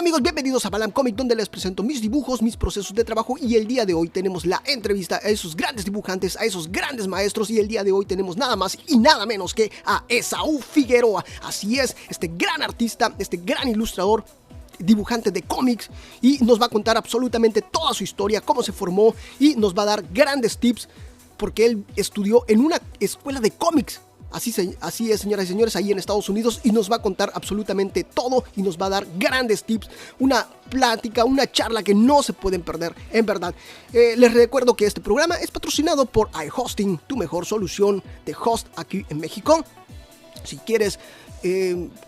amigos? Bienvenidos a Balam Comic, donde les presento mis dibujos, mis procesos de trabajo, y el día de hoy tenemos la entrevista a esos grandes dibujantes, a esos grandes maestros, y el día de hoy tenemos nada más y nada menos que a Esaú Figueroa. Así es, este gran artista, este gran ilustrador, dibujante de cómics, y nos va a contar absolutamente toda su historia, cómo se formó, y nos va a dar grandes tips porque él estudió en una escuela de cómics. Así es, señoras y señores, ahí en Estados Unidos, y nos va a contar absolutamente todo y nos va a dar grandes tips, una plática, una charla que no se pueden perder, en verdad. Les recuerdo que este programa es patrocinado por iHosting, tu mejor solución de host aquí en México. Si quieres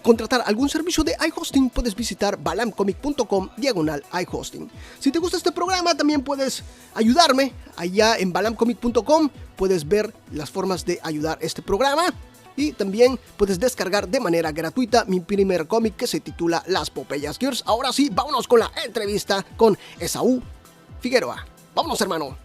contratar algún servicio de iHosting, puedes visitar balamcomic.com/iHosting. Si te gusta este programa, también puedes ayudarme allá en balamcomic.com. Puedes ver las formas de ayudar este programa y también puedes descargar de manera gratuita mi primer cómic que se titula Las Popeyas Girls. Ahora sí, vámonos con la entrevista con Esaú Figueroa. Vámonos, hermano.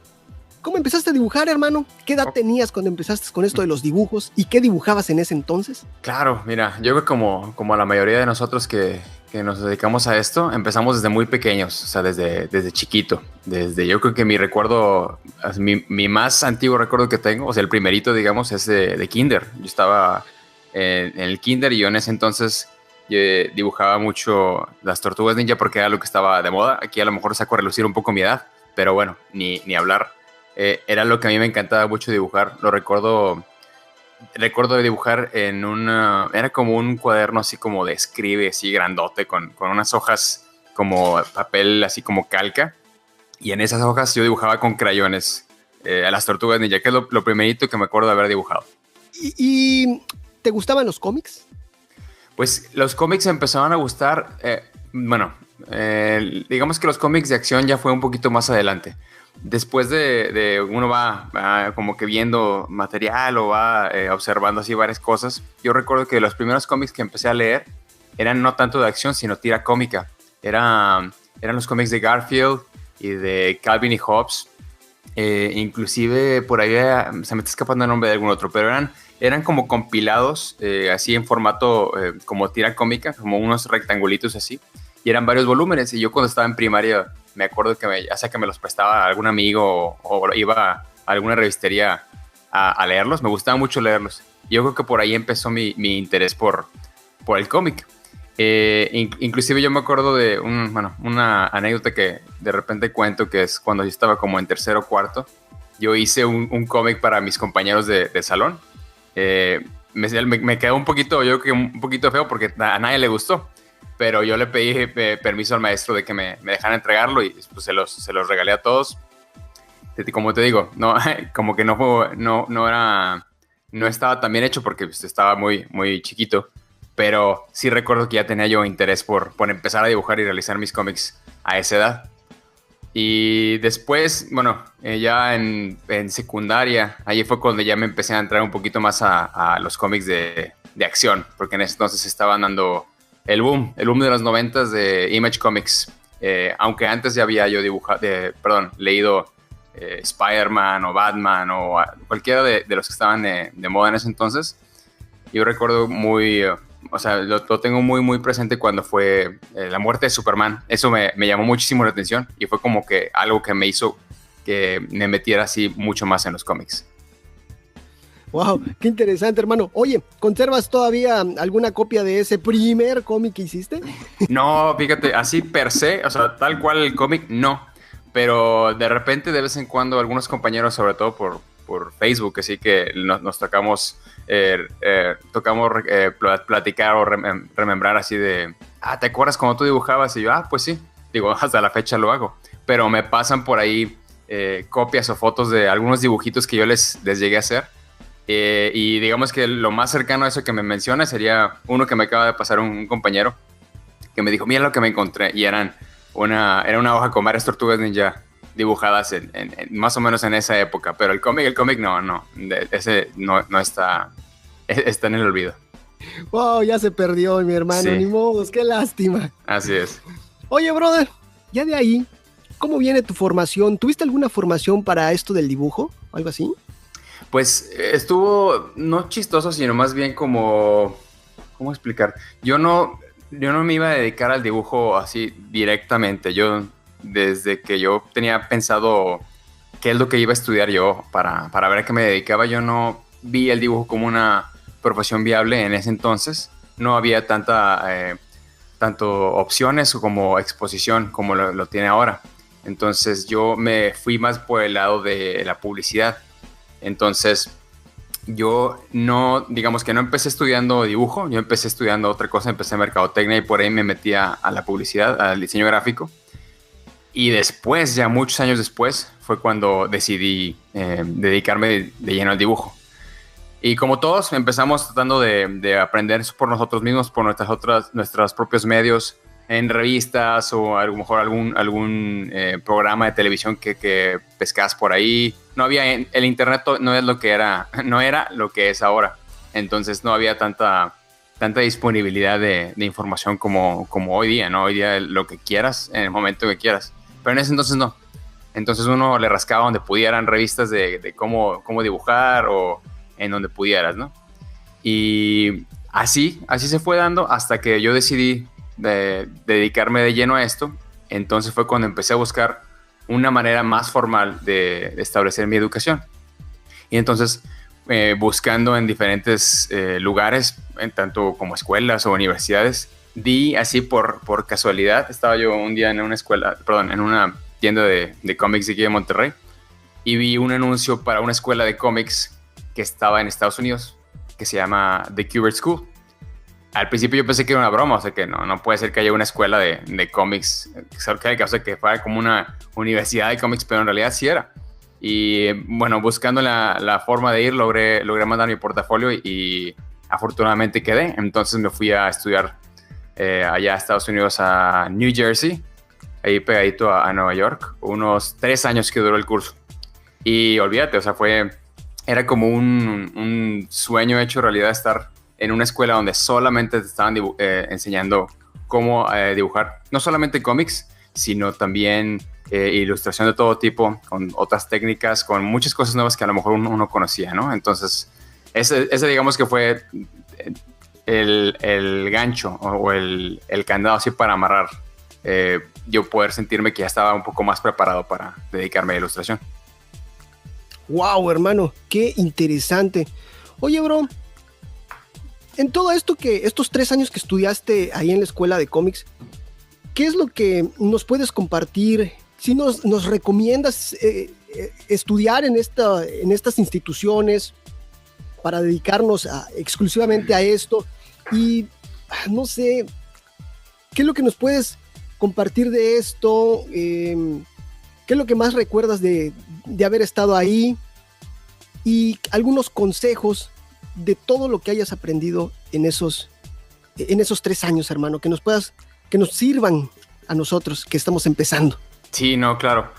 ¿Cómo empezaste a dibujar, hermano? ¿Qué edad tenías cuando empezaste con esto de los dibujos? ¿Y qué dibujabas en ese entonces? Claro, mira, yo creo que como la mayoría de nosotros que nos dedicamos a esto, empezamos desde muy pequeños, o sea, desde chiquito. Yo creo que mi recuerdo, mi más antiguo recuerdo que tengo, o sea, el primerito, digamos, es de kinder. Yo estaba en el kinder y yo en ese entonces dibujaba mucho las tortugas ninja porque era lo que estaba de moda. Aquí a lo mejor saco a relucir un poco mi edad, pero bueno, ni hablar. Era lo que a mí me encantaba mucho dibujar. Lo recuerdo de dibujar en era como un cuaderno así como de escribe, así grandote, con unas hojas como papel, así como calca. Y en esas hojas yo dibujaba con crayones a las tortugas ninja, que es lo primerito que me acuerdo de haber dibujado. ¿Y te gustaban los cómics? Pues los cómics empezaron a gustar, digamos que los cómics de acción ya fue un poquito más adelante. Después de uno va como que viendo material o va observando así varias cosas. Yo recuerdo que los primeros cómics que empecé a leer eran no tanto de acción, sino tira cómica. Eran los cómics de Garfield y de Calvin y Hobbes. Inclusive por ahí se me está escapando el nombre de algún otro, pero eran como compilados así en formato como tira cómica, como unos rectangulitos así. Y eran varios volúmenes, y yo cuando estaba en primaria me acuerdo que ya sea que me los prestaba algún amigo o iba a alguna revistería a leerlos. Me gustaba mucho leerlos. Yo creo que por ahí empezó mi interés por el cómic. Inclusive yo me acuerdo de una anécdota que de repente cuento, que es cuando yo estaba como en tercero o cuarto. Yo hice un cómic para mis compañeros de salón. Me quedó un poquito feo porque a nadie le gustó. Pero yo le pedí permiso al maestro de que me dejara entregarlo y pues se los regalé a todos. Como te digo, no, como que no estaba tan bien hecho porque pues, estaba muy, muy chiquito. Pero sí recuerdo que ya tenía yo interés por empezar a dibujar y realizar mis cómics a esa edad. Y después, ya en secundaria, ahí fue cuando ya me empecé a entrar un poquito más a los cómics de acción, porque en ese entonces estaban dando el boom de los 90s de Image Comics. Aunque antes ya había yo leído Spider-Man o Batman o cualquiera de los que estaban de moda en ese entonces. Yo recuerdo lo tengo muy, muy presente cuando fue la muerte de Superman. Eso me llamó muchísimo la atención y fue como que algo que me hizo que me metiera así mucho más en los cómics. Wow, qué interesante, hermano. Oye, ¿conservas todavía alguna copia de ese primer cómic que hiciste? No, fíjate, así per se, o sea, tal cual el cómic, no. Pero de repente, de vez en cuando, algunos compañeros, sobre todo por Facebook, así que nos tocamos platicar o remembrar así de, ¿te acuerdas cuando tú dibujabas? Y yo, pues sí, digo, hasta la fecha lo hago. Pero me pasan por ahí copias o fotos de algunos dibujitos que yo les llegué a hacer. Y digamos que lo más cercano a eso que me menciona sería uno que me acaba de pasar un compañero que me dijo, mira lo que me encontré, y era una hoja con varias tortugas ninja dibujadas en más o menos en esa época, pero el cómic ese no está en el olvido. Wow, ya se perdió, mi hermano, sí. Ni modos, qué lástima. Así es. Oye, brother, ya de ahí, ¿cómo viene tu formación? ¿Tuviste alguna formación para esto del dibujo? ¿Algo así? Pues estuvo no chistoso, sino más bien como, ¿cómo explicar? Yo no yo no me iba a dedicar al dibujo así directamente. Yo, desde que yo tenía pensado qué es lo que iba a estudiar yo para ver a qué me dedicaba, yo no vi el dibujo como una profesión viable en ese entonces. No había tanto opciones como exposición como lo tiene ahora. Entonces yo me fui más por el lado de la publicidad. Entonces yo no, digamos que no empecé estudiando dibujo, yo empecé estudiando otra cosa, empecé mercadotecnia y por ahí me metí a la publicidad, al diseño gráfico. Y después, ya muchos años después, fue cuando decidí dedicarme de lleno al dibujo. Y como todos, empezamos tratando de aprender eso por nosotros mismos, por nuestros propios medios, en revistas o a lo mejor algún programa de televisión que pescas por ahí. No había, el internet no es lo que era, no era lo que es ahora. Entonces no había tanta disponibilidad de información como hoy día, ¿no? Hoy día lo que quieras, en el momento que quieras. Pero en ese entonces no. Entonces uno le rascaba donde pudieran revistas de cómo dibujar o en donde pudieras, ¿no? Y así se fue dando hasta que yo decidí dedicarme de lleno a esto. Entonces fue cuando empecé a buscar una manera más formal de establecer mi educación. Y entonces, buscando en diferentes lugares, tanto como escuelas o universidades, di así por casualidad. Estaba yo un día en una tienda de cómics de aquí de Monterrey y vi un anuncio para una escuela de cómics que estaba en Estados Unidos, que se llama The Kubert School. Al principio yo pensé que era una broma, o sea que no puede ser que haya una escuela de cómics, o sea, que fuera como una universidad de cómics, pero en realidad sí era. Y bueno, buscando la forma de ir, logré mandar mi portafolio y afortunadamente quedé. Entonces me fui a estudiar allá a Estados Unidos, a New Jersey, ahí pegadito a Nueva York, unos 3 años que duró el curso. Y olvídate, o sea, era como un sueño hecho realidad estar en una escuela donde solamente te estaban enseñando cómo dibujar, no solamente cómics, sino también ilustración de todo tipo, con otras técnicas, con muchas cosas nuevas que a lo mejor uno conocía, ¿no? Entonces, ese digamos que fue el gancho o el candado así para amarrar, yo poder sentirme que ya estaba un poco más preparado para dedicarme a la ilustración. Wow, hermano, qué interesante. Oye, bro, en todo esto estos 3 años que estudiaste ahí en la escuela de cómics, ¿qué es lo que nos puedes compartir? Si nos recomiendas estudiar en estas instituciones para dedicarnos exclusivamente a esto. Y no sé, ¿qué es lo que nos puedes compartir de esto? ¿Qué es lo que más recuerdas de haber estado ahí? Y algunos consejos de todo lo que hayas aprendido en esos 3 años, hermano, que nos sirvan a nosotros que estamos empezando. Sí, no, claro.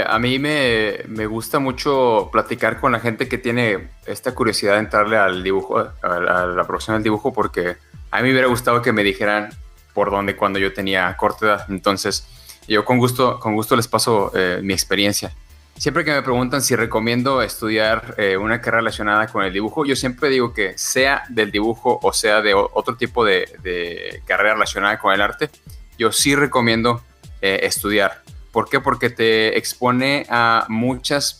A mí me gusta mucho platicar con la gente que tiene esta curiosidad de entrarle al dibujo, a la profesión del dibujo, porque a mí me hubiera gustado que me dijeran por dónde cuando yo tenía corta edad. Entonces, yo con gusto les paso mi experiencia. Siempre que me preguntan si recomiendo estudiar una carrera relacionada con el dibujo, yo siempre digo que sea del dibujo o sea de otro tipo de carrera relacionada con el arte, yo sí recomiendo estudiar. ¿Por qué? Porque te expone a muchas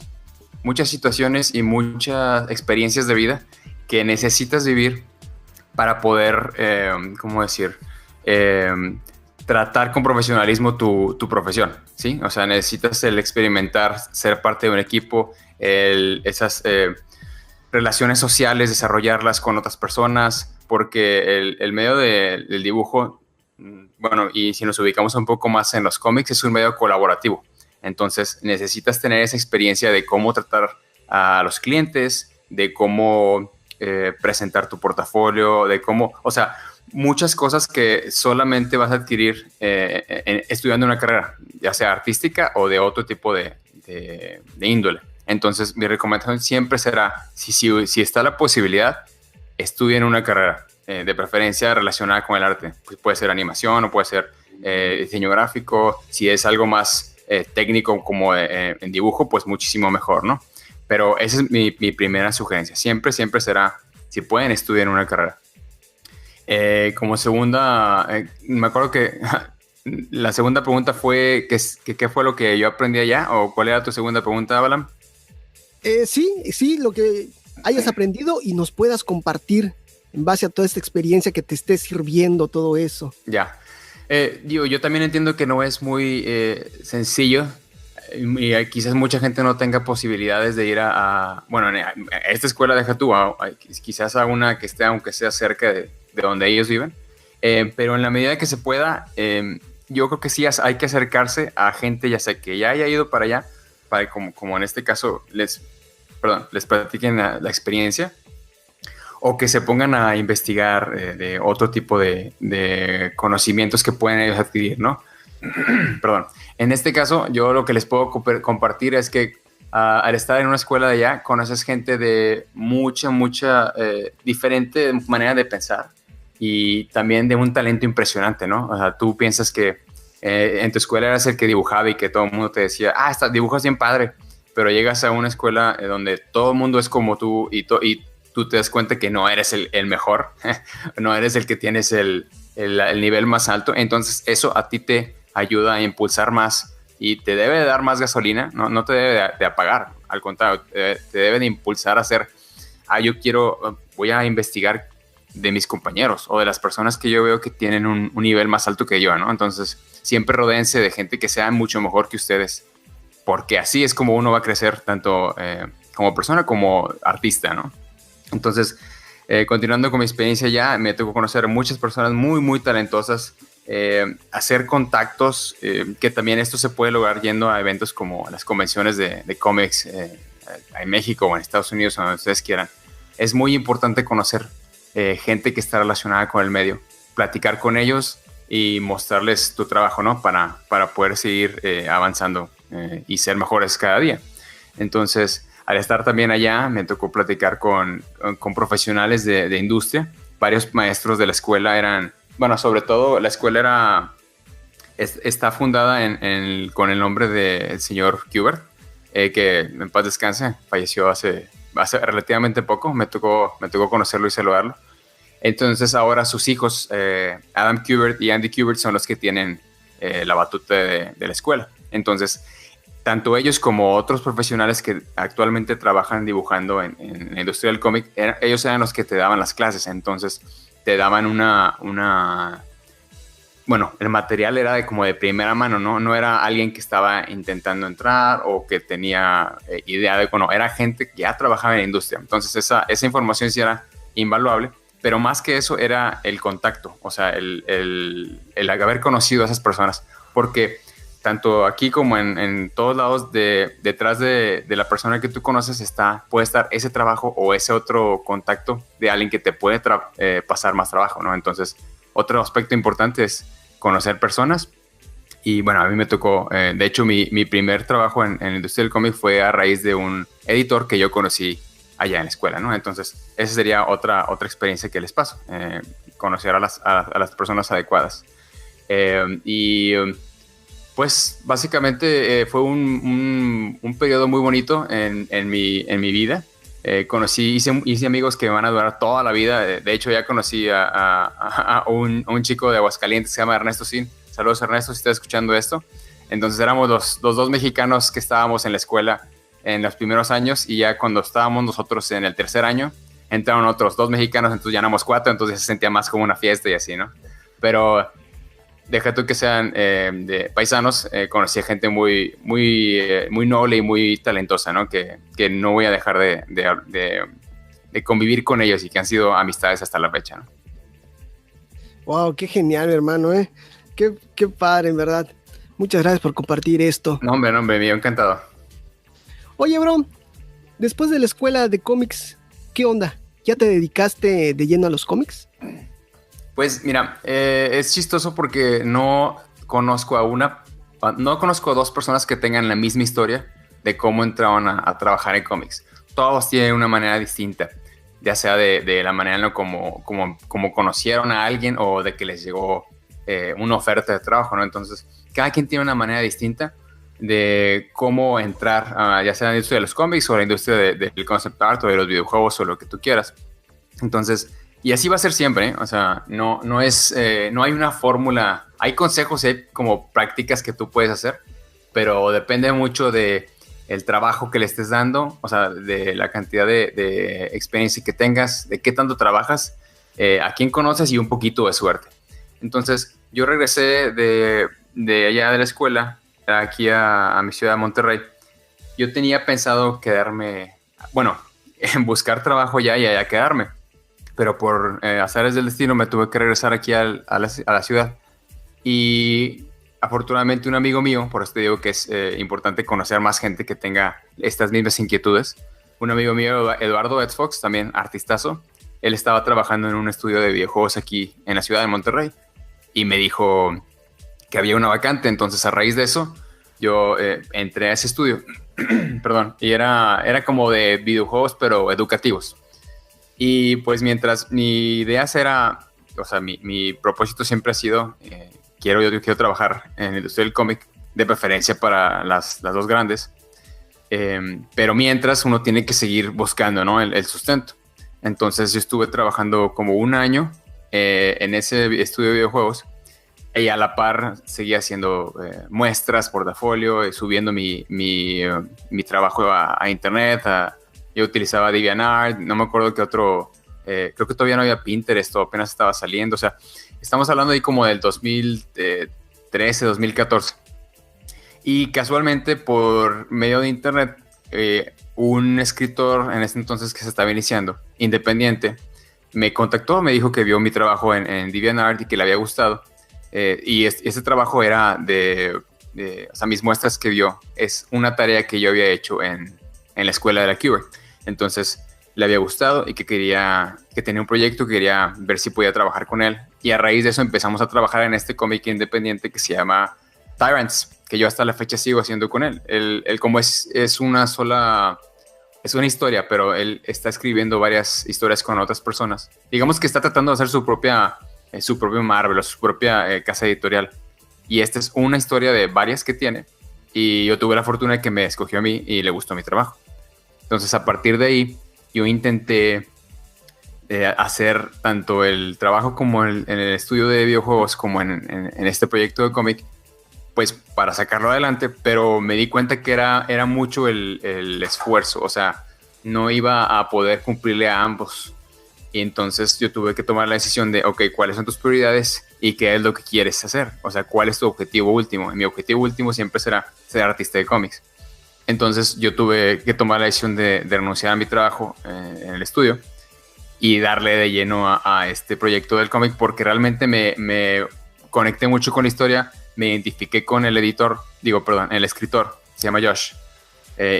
situaciones y muchas experiencias de vida que necesitas vivir para poder, ¿cómo decir? Tratar con profesionalismo tu profesión, ¿sí? O sea, necesitas el experimentar, ser parte de un equipo, esas relaciones sociales, desarrollarlas con otras personas, porque el medio del dibujo, bueno, y si nos ubicamos un poco más en los cómics, es un medio colaborativo. Entonces, necesitas tener esa experiencia de cómo tratar a los clientes, de cómo presentar tu portafolio, de cómo, o sea, muchas cosas que solamente vas a adquirir estudiando una carrera, ya sea artística o de otro tipo de índole. Entonces, mi recomendación siempre será, si está la posibilidad, estudien una carrera, de preferencia relacionada con el arte. Pues puede ser animación o puede ser diseño gráfico. Si es algo más técnico como en dibujo, pues muchísimo mejor, ¿no? Pero esa es mi primera sugerencia. Siempre será, si pueden, estudien una carrera. Como segunda, me acuerdo que la segunda pregunta fue ¿qué fue lo que yo aprendí allá? ¿O cuál era tu segunda pregunta, Alan? Sí, lo que hayas aprendido y nos puedas compartir en base a toda esta experiencia que te esté sirviendo todo eso. Ya. Yo también entiendo que no es muy sencillo y quizás mucha gente no tenga posibilidades de ir bueno, a esta escuela deja tú, quizás a una que esté, aunque sea cerca de donde ellos viven, pero en la medida que se pueda, yo creo que sí hay que acercarse a gente, ya sea que ya haya ido para allá, para como en este caso les platiquen la experiencia, o que se pongan a investigar de otro tipo de conocimientos que pueden ellos adquirir, ¿no? Perdón. En este caso, yo lo que les puedo compartir es que al estar en una escuela de allá, conoces gente de mucha diferente manera de pensar y también de un talento impresionante, ¿no? O sea, tú piensas que en tu escuela eras el que dibujaba y que todo el mundo te decía, dibujas bien padre, pero llegas a una escuela donde todo el mundo es como tú y tú te das cuenta que no eres el mejor, no eres el que tienes el nivel más alto, entonces eso a ti te ayuda a impulsar más y te debe de dar más gasolina, no te debe de apagar, al contrario, te debe de impulsar a hacer, voy a investigar de mis compañeros o de las personas que yo veo que tienen un nivel más alto que yo, ¿no? Entonces, siempre rodéense de gente que sea mucho mejor que ustedes, porque así es como uno va a crecer tanto como persona como artista, ¿no? Entonces, continuando con mi experiencia ya, me tocó conocer a muchas personas muy talentosas, hacer contactos, que también esto se puede lograr yendo a eventos como las convenciones de cómics en México o en Estados Unidos, o donde ustedes quieran. Es muy importante conocer gente que está relacionada con el medio, platicar con ellos y mostrarles tu trabajo, ¿no? Para poder seguir avanzando y ser mejores cada día. Entonces, al estar también allá, me tocó platicar con profesionales de industria. Varios maestros de la escuela sobre todo la escuela está fundada con el nombre del señor Kubert, que en paz descanse, falleció hace relativamente poco. Me tocó conocerlo y saludarlo. Entonces ahora sus hijos, Adam Kubert y Andy Kubert, son los que tienen la batuta de la escuela. Entonces, tanto ellos como otros profesionales que actualmente trabajan dibujando en la industria del cómic, ellos eran los que te daban las clases. Entonces te daban bueno, el material era como de primera mano, no era alguien que estaba intentando entrar o que tenía idea de, bueno, era gente que ya trabajaba en la industria. Entonces esa información sí era invaluable, pero más que eso era el contacto, o sea, el haber conocido a esas personas, porque tanto aquí como en todos lados, detrás de la persona que tú conoces puede estar ese trabajo o ese otro contacto de alguien que te puede pasar más trabajo, ¿no? Entonces, otro aspecto importante es conocer personas. Y bueno, a mí me tocó, de hecho, mi primer trabajo en la industria del cómic fue a raíz de un editor que yo conocí allá en la escuela, ¿no? Entonces, esa sería otra experiencia que les paso, conocer a las personas adecuadas. Pues básicamente fue un periodo muy bonito en mi vida. Hice amigos que me van a durar toda la vida. De hecho, ya conocí a un chico de Aguascalientes que se llama Ernesto Sin. Saludos, Ernesto, si estás escuchando esto. Entonces éramos los dos mexicanos que estábamos en la escuela en los primeros años, y ya cuando estábamos nosotros en el tercer año, entraron otros dos mexicanos, entonces ya éramos cuatro, entonces se sentía más como una fiesta y así, ¿no? Pero deja tú que sean de paisanos, conocí a gente muy noble y muy talentosa, ¿no? Que no voy a dejar de convivir con ellos y que han sido amistades hasta la fecha, ¿no? Wow, qué genial, hermano, ¿eh? Qué padre, en verdad. Muchas gracias por compartir esto. No, hombre, mío, encantado. Oye, bro, después de la escuela de cómics, ¿qué onda? ¿Ya te dedicaste de lleno a los cómics? Pues mira, es chistoso porque no conozco a dos personas que tengan la misma historia de cómo entraron a trabajar en cómics. Todos tienen una manera distinta, ya sea de la manera en como conocieron a alguien o de que les llegó una oferta de trabajo, ¿no? Entonces, cada quien tiene una manera distinta de cómo entrar, ya sea en la industria de los cómics o la industria del concept art o de los videojuegos o lo que tú quieras. Entonces, Y así va a ser siempre, ¿eh? O sea, no es, no hay una fórmula. Hay consejos, hay como prácticas que tú puedes hacer, pero depende mucho de el trabajo que le estés dando, o sea, de la cantidad de experiencia que tengas, de qué tanto trabajas, a quién conoces y un poquito de suerte. Entonces, yo regresé de allá de la escuela, aquí a mi ciudad de Monterrey. Yo tenía pensado quedarme, bueno, en buscar trabajo ya y allá quedarme, pero por azares del destino me tuve que regresar aquí a la ciudad. Y afortunadamente un amigo mío, por eso te digo que es importante conocer más gente que tenga estas mismas inquietudes. Un amigo mío, Eduardo Edfox, también artistazo, él estaba trabajando en un estudio de videojuegos aquí en la ciudad de Monterrey y me dijo que había una vacante. Entonces, a raíz de eso, yo entré a ese estudio, perdón, y era como de videojuegos, pero educativos. Y pues mientras mi idea era, o sea, mi propósito siempre ha sido, yo quiero trabajar en la industria del cómic, de preferencia para las dos grandes, pero mientras uno tiene que seguir buscando, ¿no? el sustento. Entonces yo estuve trabajando como un año en ese estudio de videojuegos y a la par seguía haciendo muestras, portafolio, subiendo mi trabajo a internet. Yo utilizaba DeviantArt, no me acuerdo qué otro, creo que todavía no había Pinterest, apenas estaba saliendo. O sea, estamos hablando ahí como del 2013, 2014. Y casualmente por medio de internet, un escritor en ese entonces que se estaba iniciando, independiente, me contactó, me dijo que vio mi trabajo en DeviantArt y que le había gustado. Y ese trabajo era o sea, mis muestras que vio es una tarea que yo había hecho en la escuela de la QA. Entonces le había gustado y que tenía un proyecto, quería ver si podía trabajar con él. Y a raíz de eso empezamos a trabajar en este cómic independiente que se llama Tyrants, que yo hasta la fecha sigo haciendo con él. Él como es una historia, pero él está escribiendo varias historias con otras personas. Digamos que está tratando de hacer su propio Marvel o su propia casa editorial. Y esta es una historia de varias que tiene. Y yo tuve la fortuna de que me escogió a mí y le gustó mi trabajo. Entonces, a partir de ahí, yo intenté hacer tanto el trabajo como en el estudio de videojuegos, como en este proyecto de cómic, pues para sacarlo adelante, pero me di cuenta que era mucho el esfuerzo. O sea, no iba a poder cumplirle a ambos. Y entonces yo tuve que tomar la decisión de, ok, ¿cuáles son tus prioridades y qué es lo que quieres hacer? O sea, ¿cuál es tu objetivo último? Y mi objetivo último siempre será ser artista de cómics. Entonces yo tuve que tomar la decisión de renunciar a mi trabajo en el estudio y darle de lleno a este proyecto del cómic, porque realmente me conecté mucho con la historia, me identifiqué con el el escritor, se llama Josh.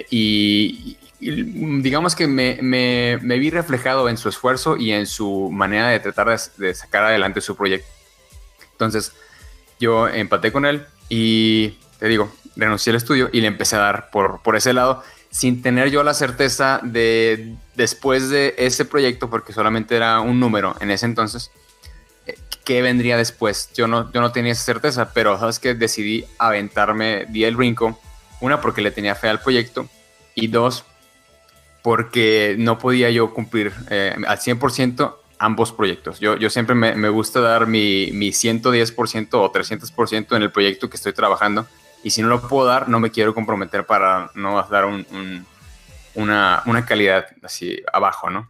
Y digamos que me vi reflejado en su esfuerzo y en su manera de tratar de sacar adelante su proyecto. Entonces yo empaté con él y te digo, renuncié al estudio y le empecé a dar por ese lado, sin tener yo la certeza de después de ese proyecto, porque solamente era un número en ese entonces, qué vendría después. Yo no tenía esa certeza, pero sabes que decidí aventarme, di el brinco, una porque le tenía fe al proyecto y dos porque no podía yo cumplir al 100% ambos proyectos. Yo siempre me gusta dar mi 110% o 300% en el proyecto que estoy trabajando, y si no lo puedo dar, no me quiero comprometer para no dar una calidad así abajo, ¿no?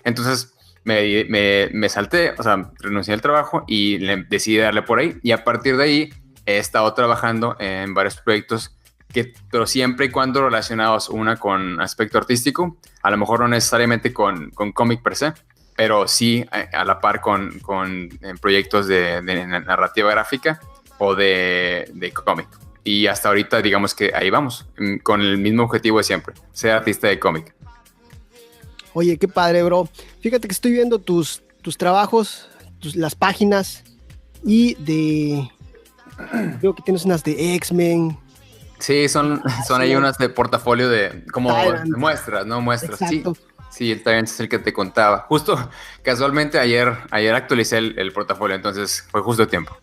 Entonces me salté, o sea, renuncié al trabajo y decidí darle por ahí, y a partir de ahí he estado trabajando en varios proyectos pero siempre y cuando relacionados una con aspecto artístico, a lo mejor no necesariamente con cómic per se, pero sí a la par con proyectos de narrativa gráfica o de cómic. Y hasta ahorita digamos que ahí vamos, con el mismo objetivo de siempre, ser artista de cómic. Oye, qué padre, bro. Fíjate que estoy viendo tus trabajos, las páginas, y creo que tienes unas de X-Men. Sí, son ahí unas de portafolio de muestras, ¿no? Muestras. Exacto. Sí, el Tyrant es el que te contaba. Justo, casualmente ayer actualicé el portafolio, entonces fue justo a tiempo.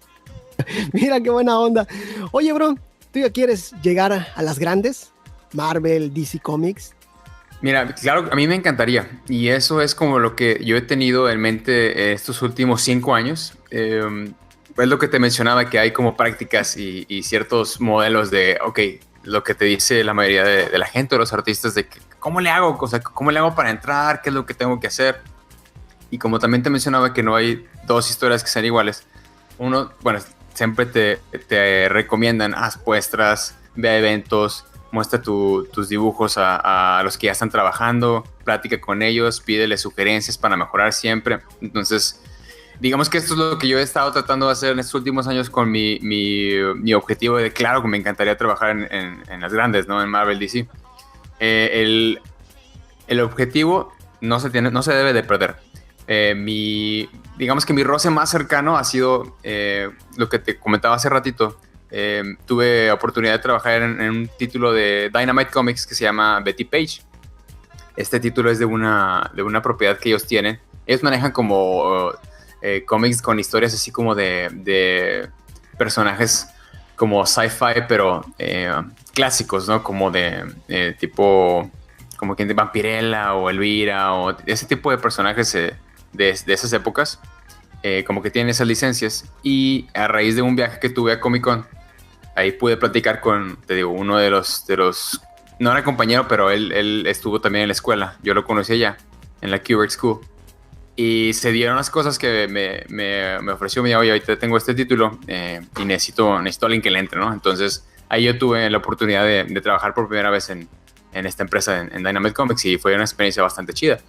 Mira qué buena onda. Oye, bro, ¿tú ya quieres llegar a las grandes? Marvel, DC Comics. Mira, claro, a mí me encantaría. Y eso es como lo que yo he tenido en mente estos últimos 5 años. Es lo que te mencionaba, que hay como prácticas y ciertos modelos de, ok, lo que te dice la mayoría de la gente, de los artistas, de que, cómo le hago, o sea, cómo le hago para entrar, qué es lo que tengo que hacer. Y como también te mencionaba que no hay dos historias que sean iguales, uno, bueno, siempre te recomiendan, haz muestras, ve a eventos, muestra tus dibujos a los que ya están trabajando, plática con ellos, pídele sugerencias para mejorar siempre. Entonces, digamos que esto es lo que yo he estado tratando de hacer en estos últimos años con mi objetivo de, claro, que me encantaría trabajar en las grandes, ¿no? En Marvel DC. El objetivo no se debe de perder. Digamos que mi roce más cercano ha sido lo que te comentaba hace ratito. Tuve oportunidad de trabajar en un título de Dynamite Comics que se llama Betty Page. Este título es de una propiedad que ellos tienen. Ellos manejan como cómics con historias así como de personajes como sci-fi, pero clásicos, ¿no? Como de tipo, como quien de Vampirella o Elvira o ese tipo de personajes de esas épocas. Como que tienen esas licencias. Y a raíz de un viaje que tuve a Comic Con, ahí pude platicar con, te digo, uno de los no era compañero, pero él estuvo también en la escuela. Yo lo conocí allá, en la Kubert School. Y se dieron las cosas que me ofreció. Me dijo, oye, ahorita tengo este título y necesito a alguien que le entre, ¿no? Entonces, ahí yo tuve la oportunidad de trabajar por primera vez en esta empresa, en Dynamite Comics, y fue una experiencia bastante chida.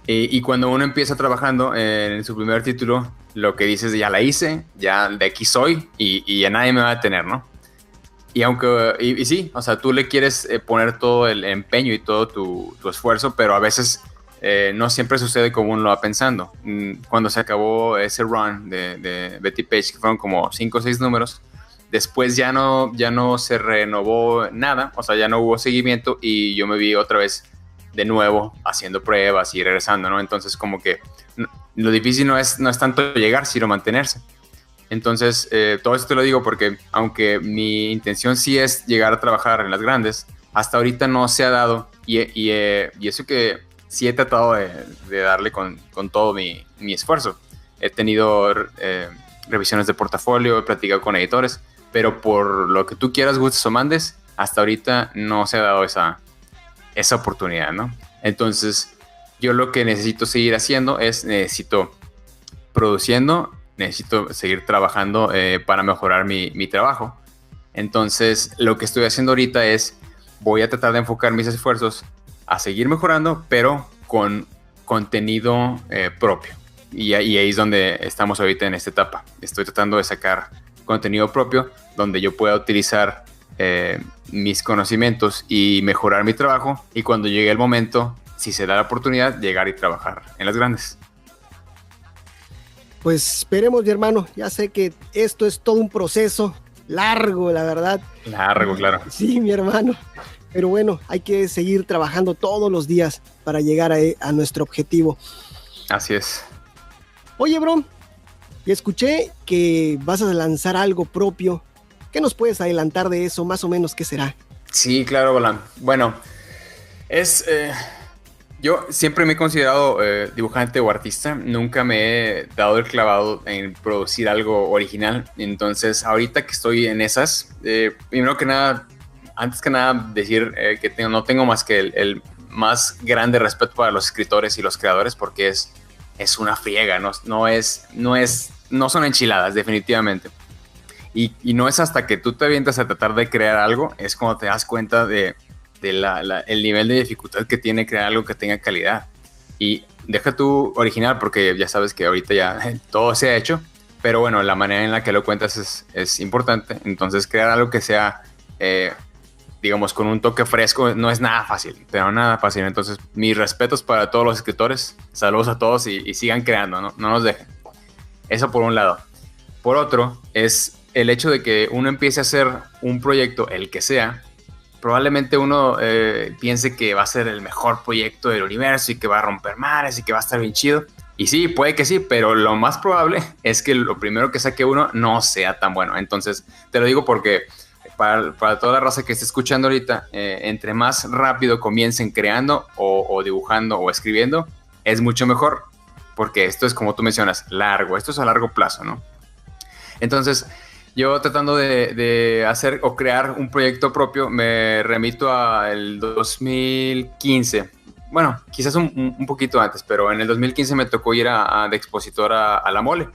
Y cuando uno empieza trabajando en su primer título, lo que dices, ya la hice, ya de aquí soy y ya nadie me va a detener, ¿no? Y aunque, y sí, o sea, tú le quieres poner todo el empeño y todo tu esfuerzo, pero a veces no siempre sucede como uno lo va pensando. Cuando se acabó ese run de Betty Page, que fueron como 5 o 6 números, después ya no se renovó nada, o sea, ya no hubo seguimiento y yo me vi otra vez de nuevo haciendo pruebas y regresando, ¿no? Entonces como que lo difícil no es tanto llegar, sino mantenerse. Entonces todo esto te lo digo porque aunque mi intención sí es llegar a trabajar en las grandes, hasta ahorita no se ha dado y eso que sí he tratado de darle con todo mi esfuerzo. He tenido revisiones de portafolio, he platicado con editores, pero por lo que tú quieras, gustes o mandes, hasta ahorita no se ha dado esa oportunidad, ¿no? Entonces, yo lo que necesito seguir haciendo es, necesito produciendo, necesito seguir trabajando para mejorar mi trabajo. Entonces, lo que estoy haciendo ahorita es, voy a tratar de enfocar mis esfuerzos a seguir mejorando, pero con contenido propio. Y ahí es donde estamos ahorita en esta etapa. Estoy tratando de sacar contenido propio donde yo pueda utilizar mis conocimientos y mejorar mi trabajo, y cuando llegue el momento, si se da la oportunidad, llegar y trabajar en las grandes. Pues esperemos, mi hermano. Ya sé que esto es todo un proceso largo, la verdad. Largo, claro. Sí, mi hermano. Pero bueno, hay que seguir trabajando todos los días para llegar a nuestro objetivo. Así es. Oye, bro, y escuché que vas a lanzar algo propio. ¿Qué nos puedes adelantar de eso? Más o menos, ¿qué será? Sí, claro, Balan. Bueno, yo siempre me he considerado dibujante o artista. Nunca me he dado el clavado en producir algo original. Entonces, ahorita que estoy en esas, primero que nada, antes que nada, decir que no tengo más que el más grande respeto para los escritores y los creadores, porque es una friega, no son enchiladas, definitivamente. Y no es hasta que tú te avientas a tratar de crear algo, es cuando te das cuenta de el nivel de dificultad que tiene crear algo que tenga calidad. Y deja tu original, porque ya sabes que ahorita ya todo se ha hecho, pero bueno, la manera en la que lo cuentas es importante. Entonces crear algo que sea, digamos, con un toque fresco, no es nada fácil, pero nada fácil. Entonces, mis respetos para todos los escritores, saludos a todos y sigan creando, no nos dejen. Eso por un lado. Por otro, es el hecho de que uno empiece a hacer un proyecto, el que sea, probablemente uno piense que va a ser el mejor proyecto del universo y que va a romper mares y que va a estar bien chido. Y sí, puede que sí, pero lo más probable es que lo primero que saque uno no sea tan bueno. Entonces, te lo digo porque para toda la raza que esté escuchando ahorita, entre más rápido comiencen creando o dibujando o escribiendo, es mucho mejor, porque esto es, como tú mencionas, largo, esto es a largo plazo, ¿no? Entonces, yo tratando de hacer o crear un proyecto propio, me remito al 2015. Bueno, quizás un poquito antes, pero en el 2015 me tocó ir de expositor a la Mole.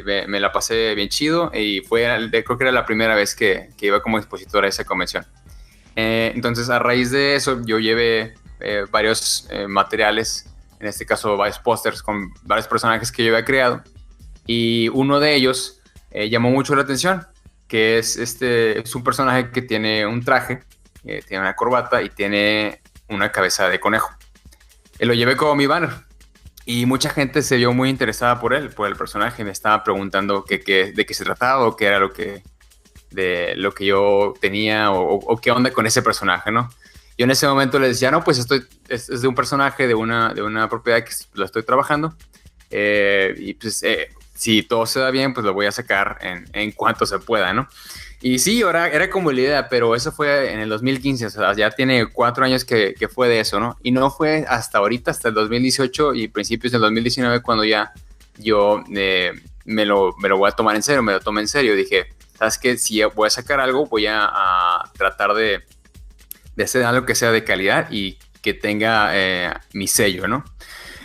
Me la pasé bien chido y creo que era la primera vez que iba como expositor a esa convención. Entonces, a raíz de eso, yo llevé varios materiales, en este caso varios pósters con varios personajes que yo había creado, y uno de ellos llamó mucho la atención, que es un personaje que tiene un traje, tiene una corbata y tiene una cabeza de conejo. Lo llevé como mi banner y mucha gente se vio muy interesada por el personaje. Me estaba preguntando de qué se trataba o qué era de lo que yo tenía o qué onda con ese personaje, ¿no? Yo en ese momento les decía, no, pues es de un personaje de una propiedad que lo estoy trabajando, y pues si todo se da bien, pues lo voy a sacar en cuanto se pueda, ¿no? Y sí, ahora era como la idea, pero eso fue en el 2015, o sea, ya tiene 4 años que fue de eso, ¿no? Y no fue hasta ahorita, hasta el 2018 y principios del 2019, cuando ya yo me lo voy a tomar en serio, me lo tomé en serio. Dije, ¿sabes qué? Si voy a sacar algo, voy a tratar de hacer algo que sea de calidad y que tenga mi sello, ¿no?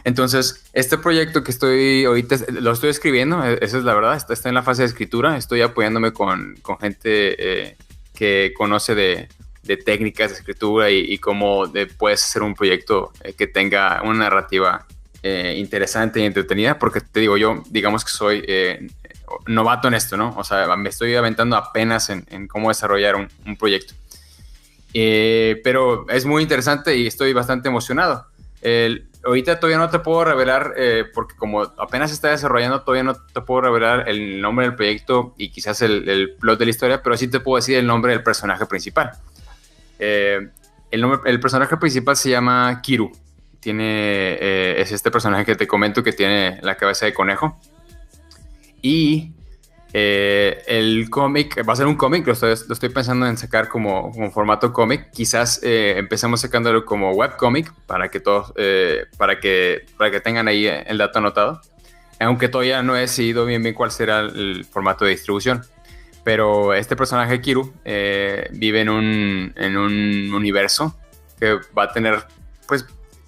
Entonces, este proyecto que ahorita lo estoy escribiendo, esa es la verdad, está en la fase de escritura. Estoy apoyándome con gente que conoce de técnicas de escritura y cómo puedes hacer un proyecto que tenga una narrativa interesante y entretenida, porque te digo, yo digamos que soy novato en esto, ¿no? O sea, me estoy aventando apenas en cómo desarrollar un proyecto. Pero es muy interesante y estoy bastante emocionado. Ahorita todavía no te puedo revelar, porque como apenas se está desarrollando, todavía no te puedo revelar el nombre del proyecto y quizás el plot de la historia, pero sí te puedo decir el nombre del personaje principal. El personaje principal se llama Kiru. Es este personaje que te comento que tiene la cabeza de conejo. Y el cómic va a ser un cómic, lo estoy pensando en sacar como formato cómic. Quizás empecemos sacándolo como webcómic para que todos para que tengan ahí el dato anotado, aunque todavía no he decidido bien cuál será el formato de distribución. Pero este personaje Kiru vive en un universo que va a tener, pues,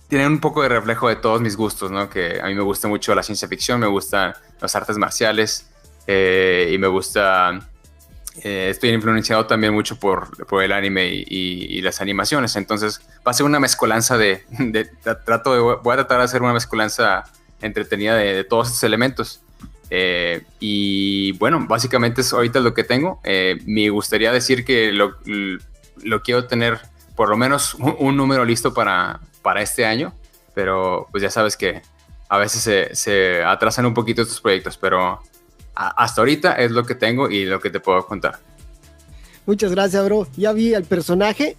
tiene un poco de reflejo de todos mis gustos, ¿no? Que a mí me gusta mucho la ciencia ficción, me gustan las artes marciales, y me gusta, estoy influenciado también mucho por el anime y las animaciones. Entonces va a ser una mezcolanza voy a tratar de hacer una mezcolanza entretenida de todos estos elementos. Y bueno, básicamente es ahorita lo que tengo. Me gustaría decir que lo quiero tener por lo menos un número listo para este año, pero pues ya sabes que a veces se atrasan un poquito estos proyectos, pero hasta ahorita es lo que tengo y lo que te puedo contar. Muchas gracias, bro. Ya vi al personaje.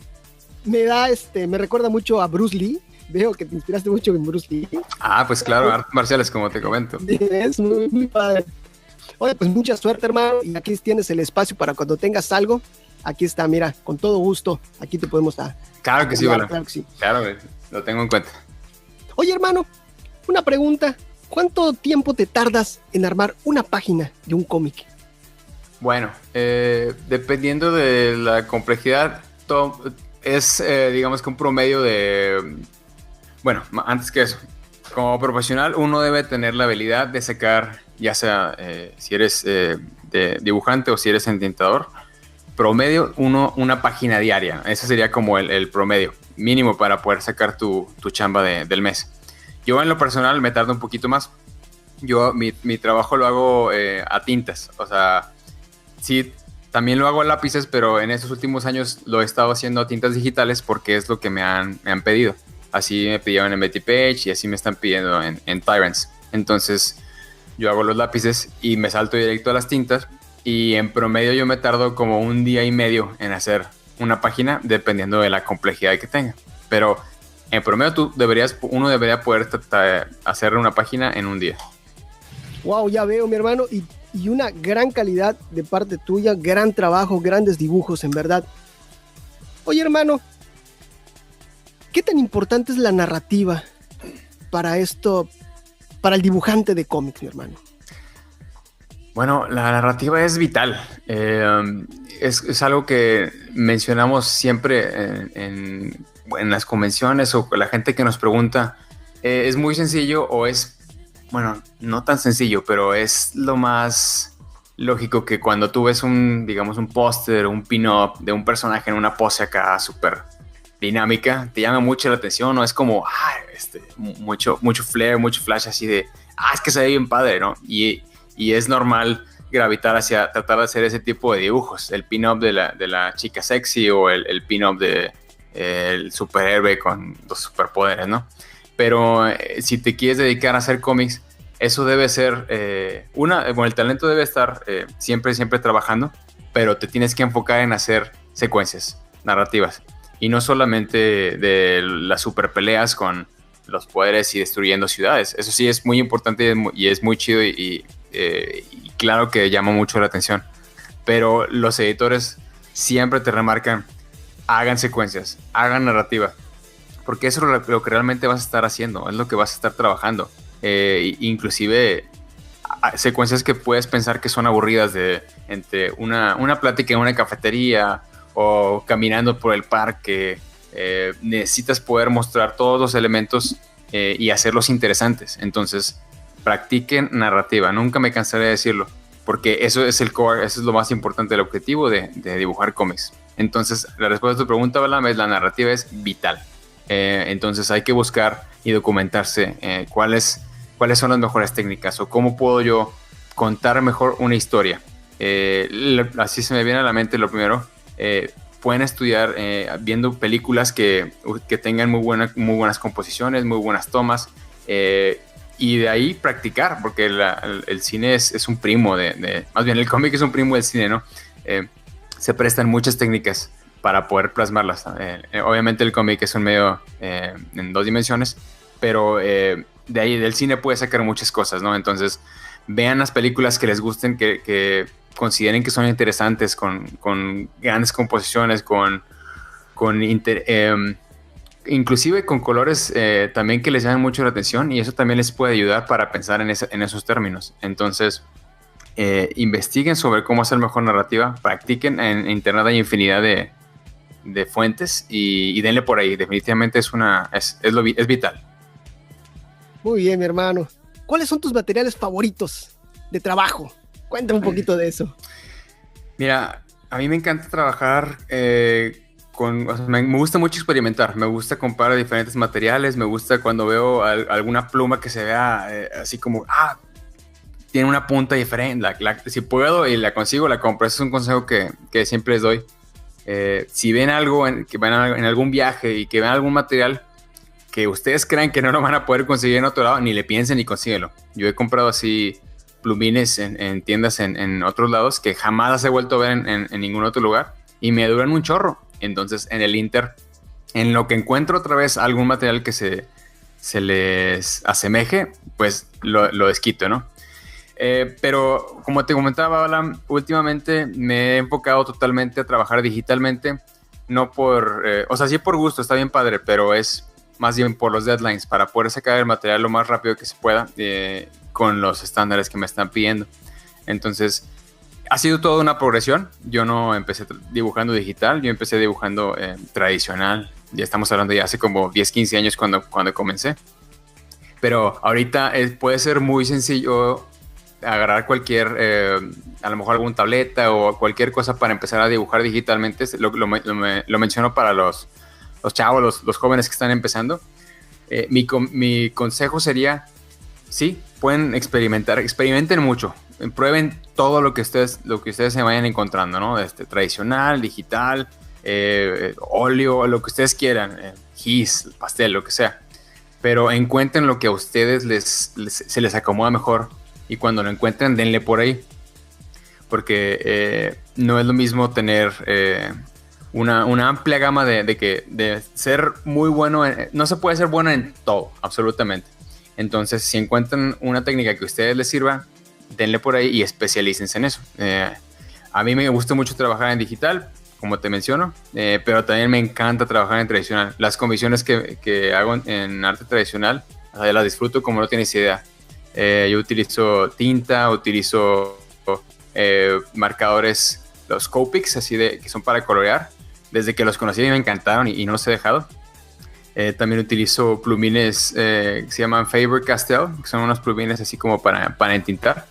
Me recuerda mucho a Bruce Lee. Veo que te inspiraste mucho en Bruce Lee. Pues claro, artes marciales, como te comento. Es muy, muy padre. Oye, pues mucha suerte, hermano. Y aquí tienes el espacio para cuando tengas algo. Aquí está, mira, con todo gusto. Aquí te podemos dar. Claro que sí, bueno. Claro que sí. Claro, lo tengo en cuenta. Oye, hermano, una pregunta. ¿Cuánto tiempo te tardas en armar una página de un cómic? Bueno, dependiendo de la complejidad, es digamos que un promedio de... Bueno, antes que eso, como profesional uno debe tener la habilidad de sacar, ya sea si eres de dibujante o si eres entintador, promedio una página diaria. Ese sería como el promedio mínimo para poder sacar tu chamba del mes. Yo en lo personal me tardo un poquito más. Mi trabajo lo hago a tintas. O sea, sí, también lo hago a lápices, pero en estos últimos años lo he estado haciendo a tintas digitales porque es lo que me han pedido. Así me pidieron en Betty Page y así me están pidiendo en Tyrants. Entonces yo hago los lápices y me salto directo a las tintas. Y en promedio yo me tardo como un día y medio en hacer una página, dependiendo de la complejidad que tenga. Pero en promedio uno debería poder hacer una página en un día. Wow, ya veo, mi hermano. Y y una gran calidad de parte tuya, gran trabajo, grandes dibujos, en verdad. Oye, hermano, ¿qué tan importante es la narrativa para esto, para el dibujante de cómics, mi hermano? Bueno, la narrativa es vital. Es algo que mencionamos siempre en las convenciones o con la gente que nos pregunta. Es muy sencillo o es, bueno, no tan sencillo, pero es lo más lógico que cuando tú ves digamos, un póster, un pin-up de un personaje en una pose acá súper dinámica, te llama mucho la atención, ¿no? Es como, mucho flair, mucho flash así de, es que se ve bien padre, ¿no? Y es normal gravitar hacia tratar de hacer ese tipo de dibujos. El pin-up de la chica sexy o el pin-up de el superhéroe con los superpoderes, ¿no? Pero si te quieres dedicar a hacer cómics, eso debe ser, el talento debe estar siempre trabajando, pero te tienes que enfocar en hacer secuencias narrativas. Y no solamente de las super peleas con los poderes y destruyendo ciudades. Eso sí es muy importante y es muy chido y claro que llama mucho la atención. Pero los editores siempre te remarcan, hagan secuencias, hagan narrativa. Porque eso es lo que realmente vas a estar haciendo, es lo que vas a estar trabajando. Inclusive secuencias que puedes pensar que son aburridas entre una plática en una cafetería o caminando por el parque. Necesitas poder mostrar todos los elementos y hacerlos interesantes. Entonces, practiquen narrativa. Nunca me cansaré de decirlo, porque eso es el core, eso es lo más importante del objetivo de dibujar cómics. Entonces, la respuesta a tu pregunta, Balam, es la narrativa es vital. Entonces, hay que buscar y documentarse cuáles son las mejores técnicas o cómo puedo yo contar mejor una historia. Así se me viene a la mente lo primero. Pueden estudiar viendo películas que tengan muy buenas composiciones, muy buenas tomas, y de ahí practicar, porque el cine es un primo más bien el cómic es un primo del cine, ¿no? Se prestan muchas técnicas para poder plasmarlas. Obviamente el cómic es un medio en 2 dimensiones, pero de ahí del cine puede sacar muchas cosas, ¿no? Entonces vean las películas que les gusten, que consideren que son interesantes, con grandes composiciones, inclusive con colores también que les llaman mucho la atención, y eso también les puede ayudar para pensar en esos términos. Entonces, investiguen sobre cómo hacer mejor narrativa, practiquen. En internet hay infinidad de fuentes y denle por ahí. Definitivamente es vital. Muy bien, mi hermano. ¿Cuáles son tus materiales favoritos de trabajo? Cuéntame un poquito de eso. Mira, a mí me encanta trabajar me gusta mucho experimentar. Me gusta comparar diferentes materiales. Me gusta cuando veo alguna pluma que se vea así como, tiene una punta diferente. Si puedo y la consigo, la compro. Ese es un consejo que siempre les doy. Si ven algo, que van en algún viaje y que ven algún material que ustedes crean que no lo van a poder conseguir en otro lado, ni le piensen ni consíguelo. Yo he comprado así plumines en tiendas en otros lados que jamás las he vuelto a ver en ningún otro lugar y me duran un chorro. Entonces, en el Inter, en lo que encuentro otra vez algún material que se les asemeje, pues lo desquito, ¿no? Pero como te comentaba, Alan, últimamente me he enfocado totalmente a trabajar digitalmente, no sí por gusto, está bien padre, pero es más bien por los deadlines, para poder sacar el material lo más rápido que se pueda con los estándares que me están pidiendo. Entonces, ha sido toda una progresión. Yo no empecé dibujando digital, yo empecé dibujando tradicional. Ya estamos hablando ya hace como 10, 15 años cuando comencé. Pero ahorita puede ser muy sencillo agarrar a lo mejor alguna tableta o cualquier cosa para empezar a dibujar digitalmente. Lo menciono para los chavos, los jóvenes que están empezando. Mi consejo sería, sí, pueden experimenten mucho, prueben todo lo que ustedes se vayan encontrando, ¿no? Tradicional, digital, óleo, lo que ustedes quieran, gis, pastel, lo que sea. Pero encuentren lo que a ustedes se les acomoda mejor, y cuando lo encuentren, denle por ahí. Porque no es lo mismo tener una amplia gama de ser muy bueno. No se puede ser bueno en todo, absolutamente. Entonces, si encuentran una técnica que a ustedes les sirva, denle por ahí y especialícense en eso. A mí me gusta mucho trabajar en digital, como te menciono, pero también me encanta trabajar en tradicional. Las comisiones que hago en arte tradicional, o sea, las disfruto como no tienes idea. Yo utilizo tinta, utilizo marcadores, los Copics, así que son para colorear. Desde que los conocí me encantaron y no los he dejado. También utilizo plumines que se llaman Faber-Castell, que son unos plumines así como para entintar.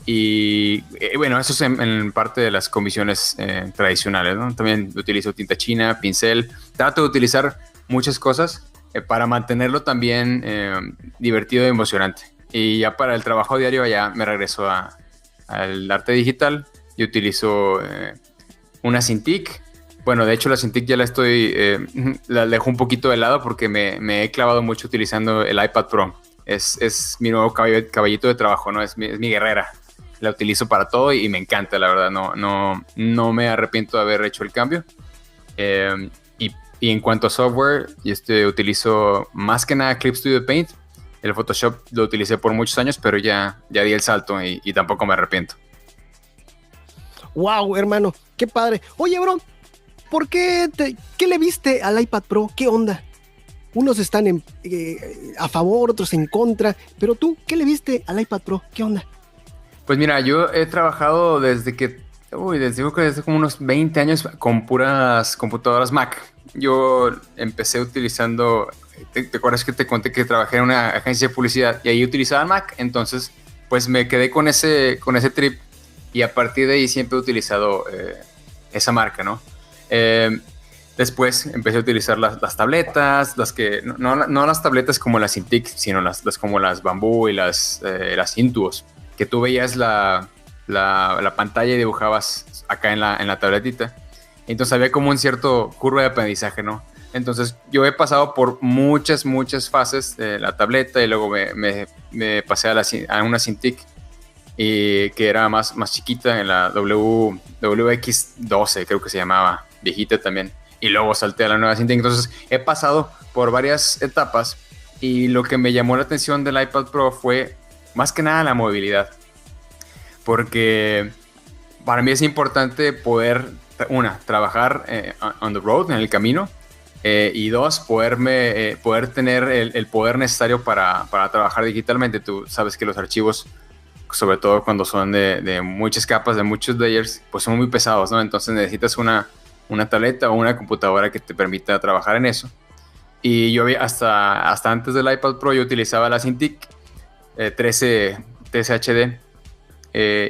Y bueno, eso es en parte de las comisiones tradicionales, ¿no? También utilizo tinta china, pincel. Trato de utilizar muchas cosas para mantenerlo también divertido y emocionante. Y ya para el trabajo diario ya me regreso al arte digital. Yo utilizo una Cintiq. Bueno, de hecho la Cintiq ya la dejo un poquito de lado porque me he clavado mucho utilizando el iPad Pro. Es mi nuevo caballito de trabajo, ¿no? Es mi guerrera. La utilizo para todo y me encanta, la verdad. No me arrepiento de haber hecho el cambio. Y en cuanto a software, yo utilizo más que nada Clip Studio Paint. El Photoshop lo utilicé por muchos años, pero ya di el salto y tampoco me arrepiento. Wow, hermano, qué padre. Oye, bro, ¿qué le viste al iPad Pro? ¿Qué onda? Unos están a favor, otros en contra, pero tú, ¿qué le viste al iPad Pro? ¿Qué onda? Pues mira, yo he trabajado desde como unos 20 años con puras computadoras Mac. Yo empecé utilizando, ¿te acuerdas que te conté que trabajé en una agencia de publicidad y ahí utilizaba Mac? Entonces, pues me quedé con ese trip y a partir de ahí siempre he utilizado esa marca, ¿no? Después empecé a utilizar las tabletas, no las tabletas como las Cintiq, sino las como las Bamboo y las Intuos, que tú veías la pantalla y dibujabas acá en la tabletita. Entonces había como un cierto curva de aprendizaje, ¿no? Entonces yo he pasado por muchas fases de la tableta y luego me pasé a una Cintiq y que era más chiquita, en la WX12 creo que se llamaba, viejita también. Y luego salté a la nueva Cintiq. Entonces he pasado por varias etapas y lo que me llamó la atención del iPad Pro fue más que nada la movilidad, porque para mí es importante poder, trabajar on the road, en el camino, y dos, poder tener el poder necesario para trabajar digitalmente. Tú sabes que los archivos, sobre todo cuando son de muchas capas, de muchos layers, pues son muy pesados, ¿no? Entonces necesitas una tableta o una computadora que te permita trabajar en eso. Y yo hasta antes del iPad Pro yo utilizaba la Cintiq 13 HD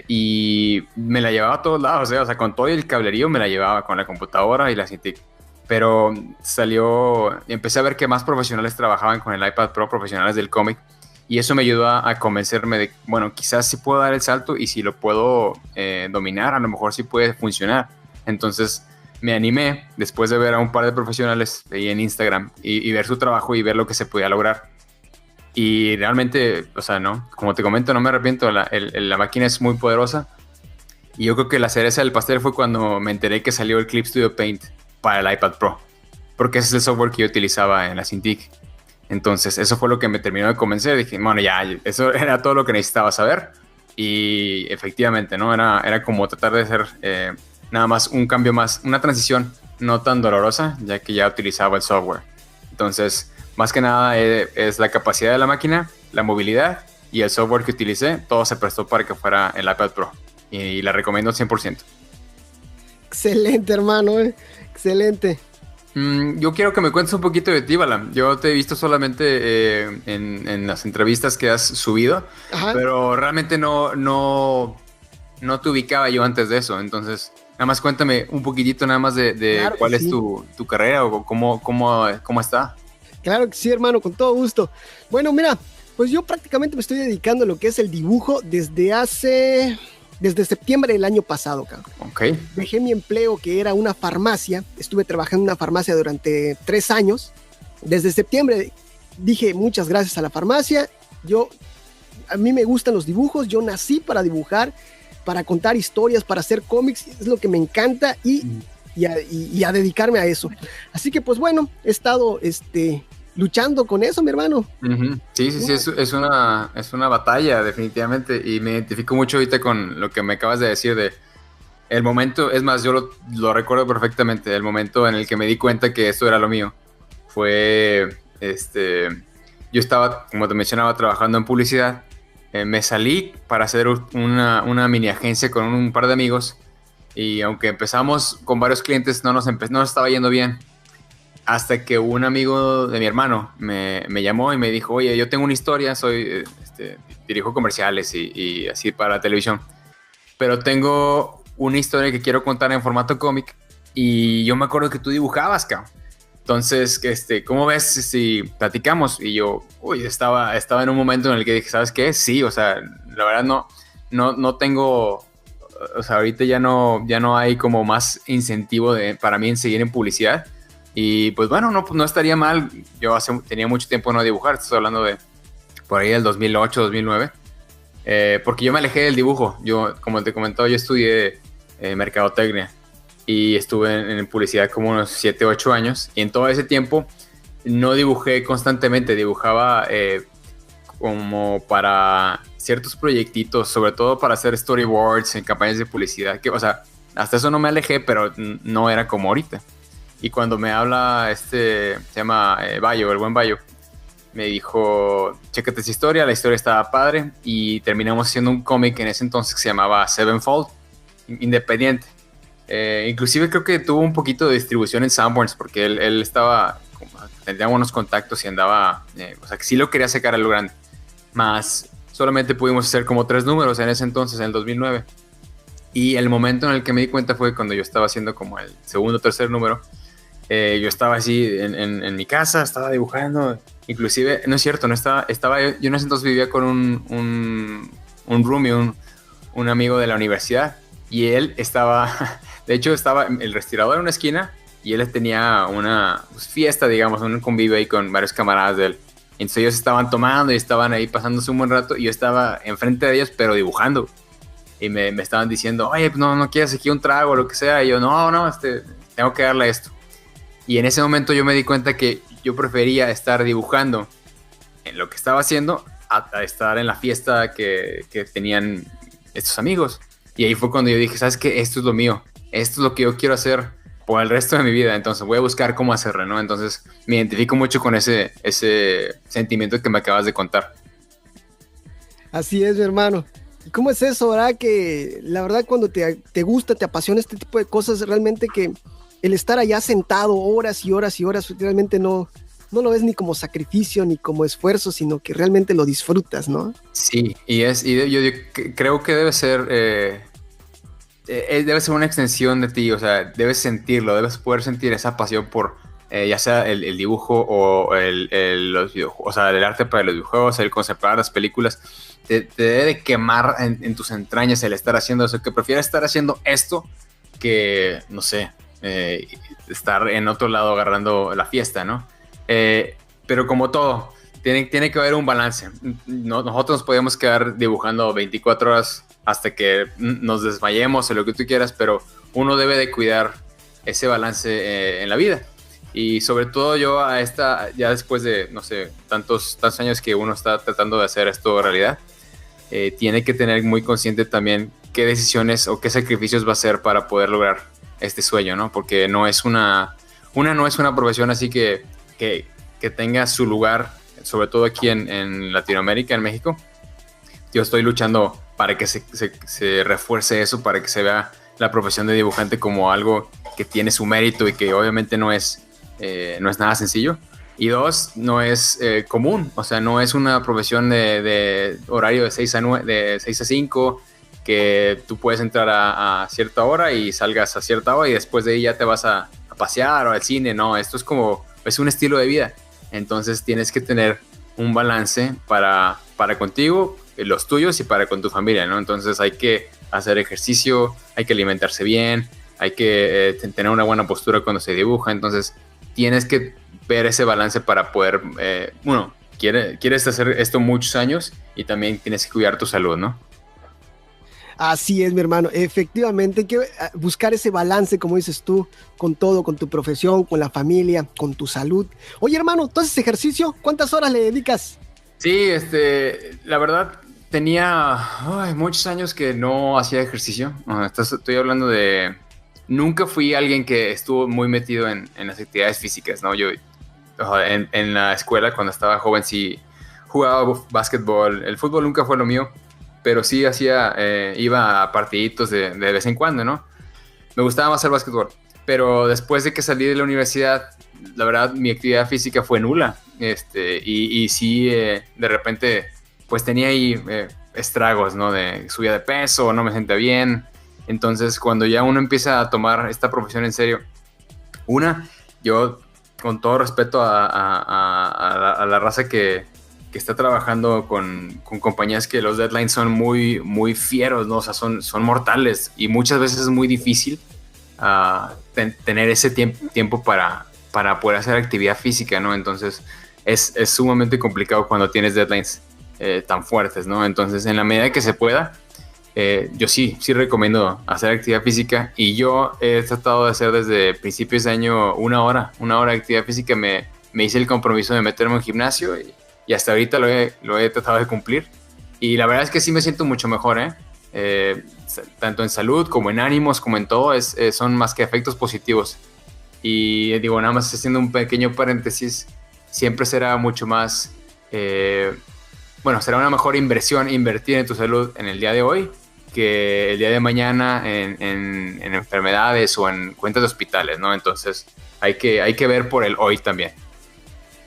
y me la llevaba a todos lados, o sea, con todo el cablerío me la llevaba con la computadora y la Cintiq. Pero empecé a ver que más profesionales trabajaban con el iPad Pro, profesionales del cómic, y eso me ayudó a convencerme de, bueno, quizás sí puedo dar el salto y si lo puedo dominar, a lo mejor sí puede funcionar. Entonces me animé, después de ver a un par de profesionales ahí en Instagram y ver su trabajo y ver lo que se podía lograr. Y realmente, o sea, no, como te comento, no me arrepiento, la máquina es muy poderosa. Y yo creo que la cereza del pastel fue cuando me enteré que salió el Clip Studio Paint para el iPad Pro, porque ese es el software que yo utilizaba en la Cintiq. Entonces, eso fue lo que me terminó de convencer. Dije, bueno, ya, eso era todo lo que necesitaba saber. Y efectivamente, ¿no? Era como tratar de hacer nada más un cambio más, una transición no tan dolorosa, ya que ya utilizaba el software. Entonces, más que nada es la capacidad de la máquina, la movilidad y el software que utilicé. Todo se prestó para que fuera el iPad Pro. Y la recomiendo 100%. Excelente, hermano, excelente. Yo quiero que me cuentes un poquito de ti, Balam. Yo te he visto solamente en las entrevistas que has subido. Ajá. Pero realmente no te ubicaba yo antes de eso. Entonces, nada más cuéntame un poquitito nada más de claro, cuál es tu carrera o cómo está. Claro que sí, hermano, con todo gusto. Bueno, mira, pues yo prácticamente me estoy dedicando a lo que es el dibujo desde septiembre del año pasado, cabrón. Okay. Dejé mi empleo, que era una farmacia. Estuve trabajando en una farmacia durante 3 años. Desde septiembre dije muchas gracias a la farmacia. A mí me gustan los dibujos. Yo nací para dibujar, para contar historias, para hacer cómics. Es lo que me encanta y a dedicarme a eso. Así que, pues bueno, he estado luchando con eso, mi hermano. Uh-huh. Sí, sí, sí, es una batalla, definitivamente, y me identifico mucho ahorita con lo que me acabas de decir de el momento, es más, yo lo recuerdo perfectamente, el momento en el que me di cuenta que esto era lo mío. Fue, yo estaba, como te mencionaba, trabajando en publicidad. Me salí para hacer una mini agencia con un par de amigos y aunque empezamos con varios clientes, no nos estaba yendo bien. Hasta que un amigo de mi hermano me llamó y me dijo, oye, yo tengo una historia, dirijo comerciales y así para televisión, pero tengo una historia que quiero contar en formato cómic y yo me acuerdo que tú dibujabas, cabrón. Entonces, ¿cómo ves si platicamos? Y yo, estaba en un momento en el que dije, ¿sabes qué? Sí, o sea, la verdad no tengo, o sea, ahorita ya no hay como más incentivo para mí en seguir en publicidad. Y pues bueno, no estaría mal. Yo tenía mucho tiempo no dibujar, estoy hablando de por ahí del 2008, 2009. Porque yo me alejé del dibujo. Yo, como te comentaba, yo estudié mercadotecnia y estuve en publicidad como unos 7, 8 años. Y en todo ese tiempo no dibujé constantemente, dibujaba como para ciertos proyectitos, sobre todo para hacer storyboards en campañas de publicidad. O sea, hasta eso no me alejé, pero no era como ahorita. Y cuando me habla se llama Bayo, el buen Bayo, me dijo, chécate esa historia, la historia estaba padre y terminamos haciendo un cómic en ese entonces que se llamaba Sevenfold, independiente. Inclusive creo que tuvo un poquito de distribución en Sanborns porque él estaba, tenía buenos contactos y andaba, o sea que sí lo quería sacar a lo grande. Más solamente pudimos hacer como 3 números en ese entonces, en el 2009. Y el momento en el que me di cuenta fue cuando yo estaba haciendo como el segundo o tercer número. Yo estaba así en mi casa, estaba dibujando, inclusive, no es cierto, yo en ese entonces vivía con un roomie, un amigo de la universidad, y él estaba, de hecho estaba el respirador en una esquina, y él tenía una fiesta, digamos, un convivio ahí con varios camaradas de él. Entonces ellos estaban tomando y estaban ahí pasándose un buen rato, y yo estaba enfrente de ellos, pero dibujando. Y me estaban diciendo, oye, pues no quieres aquí un trago o lo que sea, y yo, no, tengo que darle esto. Y en ese momento yo me di cuenta que yo prefería estar dibujando en lo que estaba haciendo a estar en la fiesta que tenían estos amigos. Y ahí fue cuando yo dije, ¿sabes qué? Esto es lo mío. Esto es lo que yo quiero hacer por el resto de mi vida. Entonces voy a buscar cómo hacerlo, ¿no? Entonces me identifico mucho con ese sentimiento que me acabas de contar. Así es, mi hermano. ¿Y cómo es eso, verdad? Que la verdad cuando te gusta, te apasiona este tipo de cosas, realmente que el estar allá sentado horas y horas y horas, realmente no lo ves ni como sacrificio ni como esfuerzo, sino que realmente lo disfrutas, ¿no? Sí, yo creo que debe ser una extensión de ti, o sea, debes sentirlo, debes poder sentir esa pasión por ya sea el dibujo o los videojuegos, o sea, el arte para los videojuegos, el conceptuar las películas, te debe de quemar en tus entrañas el estar haciendo eso, que prefieras estar haciendo esto que, no sé, estar en otro lado agarrando la fiesta, ¿no? Pero como todo, tiene que haber un balance. Nosotros nos podemos quedar dibujando 24 horas hasta que nos desmayemos o lo que tú quieras, pero uno debe de cuidar ese balance en la vida. Y sobre todo yo ya después de, no sé, tantos años que uno está tratando de hacer esto realidad, tiene que tener muy consciente también qué decisiones o qué sacrificios va a hacer para poder lograr este sueño, ¿no? Porque no es no es una profesión así que tenga su lugar, sobre todo aquí en Latinoamérica, en México. Yo estoy luchando para que se refuerce eso, para que se vea la profesión de dibujante como algo que tiene su mérito y que obviamente no es nada sencillo. Y 2, no es común, o sea, no es una profesión de horario de 6 a 5, que tú puedes entrar a cierta hora y salgas a cierta hora y después de ahí ya te vas a pasear o al cine. No, esto es un estilo de vida. Entonces tienes que tener un balance para contigo, los tuyos y para con tu familia, ¿no? Entonces hay que hacer ejercicio, hay que alimentarse bien, hay que tener una buena postura cuando se dibuja. Entonces tienes que ver ese balance para poder, quieres hacer esto muchos años y también tienes que cuidar tu salud, ¿no? Así es, mi hermano. Efectivamente, hay que buscar ese balance, como dices tú, con todo, con tu profesión, con la familia, con tu salud. Oye, hermano, ¿tú haces ejercicio? ¿Cuántas horas le dedicas? Sí, la verdad tenía muchos años que no hacía ejercicio. Estoy hablando de... Nunca fui alguien que estuvo muy metido en las actividades físicas, ¿no? Yo en la escuela, cuando estaba joven, sí jugaba básquetbol. El fútbol nunca fue lo mío, pero sí iba a partiditos de vez en cuando, ¿no? Me gustaba más el básquetbol. Pero después de que salí de la universidad, la verdad, mi actividad física fue nula. Y sí, de repente, pues tenía ahí estragos, ¿no? De subida de peso, no me sentía bien. Entonces, cuando ya uno empieza a tomar esta profesión en serio, yo, con todo respeto a la raza que está trabajando con compañías que los deadlines son muy, muy fieros, ¿no? O sea, son mortales y muchas veces es muy difícil tener ese tiempo para poder hacer actividad física, ¿no? Entonces, es sumamente complicado cuando tienes deadlines tan fuertes, ¿no? Entonces, en la medida que se pueda, yo sí recomiendo hacer actividad física, y yo he tratado de hacer desde principios de año una hora de actividad física. Me hice el compromiso de meterme en gimnasio y hasta ahorita lo he tratado de cumplir, y la verdad es que sí me siento mucho mejor, tanto en salud como en ánimos, como en todo, son más que efectos positivos. Y digo, nada más haciendo un pequeño paréntesis, siempre será mucho más, será una mejor inversión invertir en tu salud en el día de hoy que el día de mañana en enfermedades o en cuentas de hospitales, ¿no? Entonces hay que ver por el hoy también.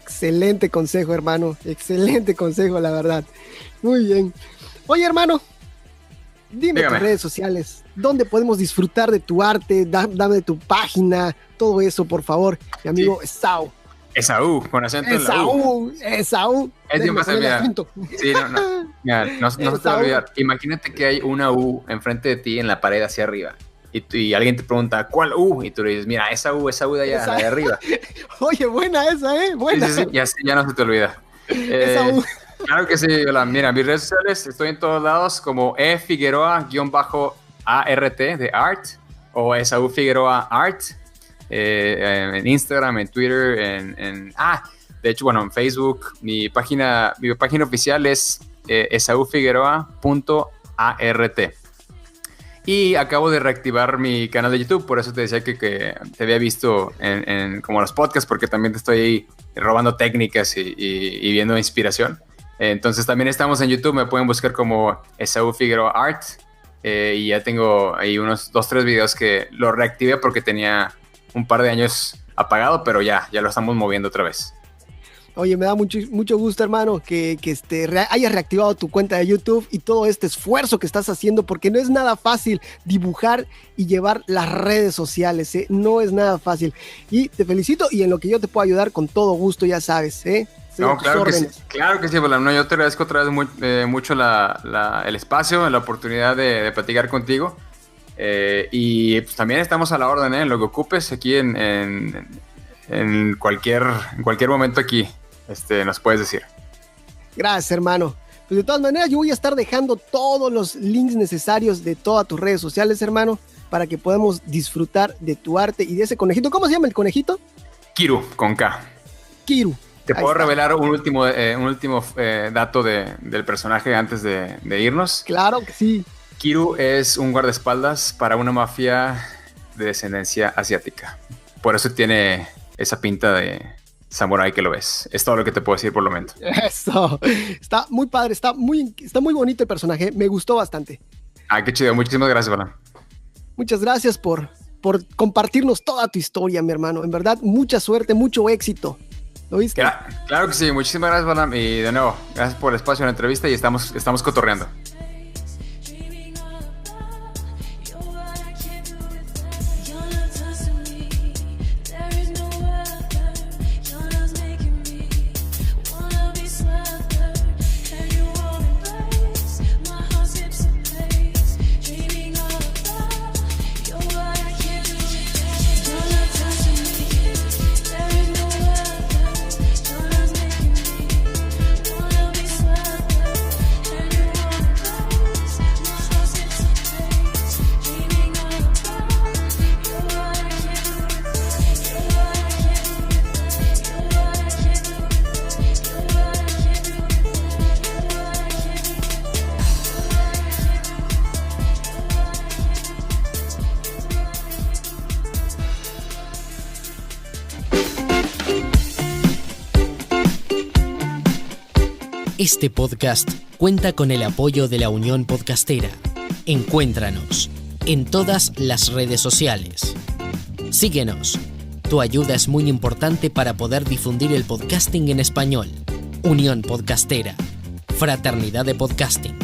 Excelente consejo, hermano. Excelente consejo, la verdad. Muy bien. Oye, hermano, dime tus redes sociales. ¿Dónde podemos disfrutar de tu arte? Dame tu página, todo eso, por favor. Mi amigo Esaú. Esaú, con acento en la U. Esaú. Es bien fácil, mira. Sí, no. Mira, no se te va a olvidar. Imagínate que hay una U enfrente de ti en la pared hacia arriba. Y alguien te pregunta, ¿cuál U? Y tú le dices, mira, esa U de allá, la de arriba. Oye, buena esa, buena. Sí, ya no se te olvida. Esa U. Claro que sí, hola. Mira, mis redes sociales, estoy en todos lados como Figueroa-ART de Art, o Esaú Figueroa Art, en Instagram, en Twitter, de hecho, en Facebook. Mi página oficial es esaufigueroa.art. Y acabo de reactivar mi canal de YouTube, por eso te decía que te había visto en como los podcasts, porque también te estoy ahí robando técnicas y viendo inspiración. Entonces también estamos en YouTube, me pueden buscar como Esaú Figueroa Art, y ya tengo ahí unos 2-3 videos que lo reactivé porque tenía un par de años apagado, pero ya lo estamos moviendo otra vez. Oye, me da mucho gusto, hermano, que hayas reactivado tu cuenta de YouTube y todo este esfuerzo que estás haciendo, porque no es nada fácil dibujar y llevar las redes sociales, no es nada fácil. Y te felicito, y en lo que yo te puedo ayudar, con todo gusto, ya sabes, No, claro que sí, Balán. Yo te agradezco otra vez mucho el espacio, la oportunidad de platicar contigo. Y pues también estamos a la orden, en lo que ocupes aquí en cualquier momento aquí. Nos puedes decir. Gracias, hermano. Pues de todas maneras, yo voy a estar dejando todos los links necesarios de todas tus redes sociales, hermano, para que podamos disfrutar de tu arte y de ese conejito. ¿Cómo se llama el conejito? Kiru, con K. Kiru. ¿Te puedo revelar un último dato del personaje antes de irnos? Claro que sí. Kiru es un guardaespaldas para una mafia de descendencia asiática. Por eso tiene esa pinta de samurái que lo ves. Es todo lo que te puedo decir por el momento. Eso. Está muy padre, está muy bonito el personaje. Me gustó bastante. Qué chido. Muchísimas gracias, Balán. Muchas gracias por compartirnos toda tu historia, mi hermano. En verdad, mucha suerte, mucho éxito. ¿Lo viste? Claro que sí. Muchísimas gracias, Balán. Y de nuevo, gracias por el espacio en la entrevista, y estamos cotorreando. Este podcast cuenta con el apoyo de la Unión Podcastera. Encuéntranos en todas las redes sociales. Síguenos. Tu ayuda es muy importante para poder difundir el podcasting en español. Unión Podcastera. Fraternidad de Podcasting.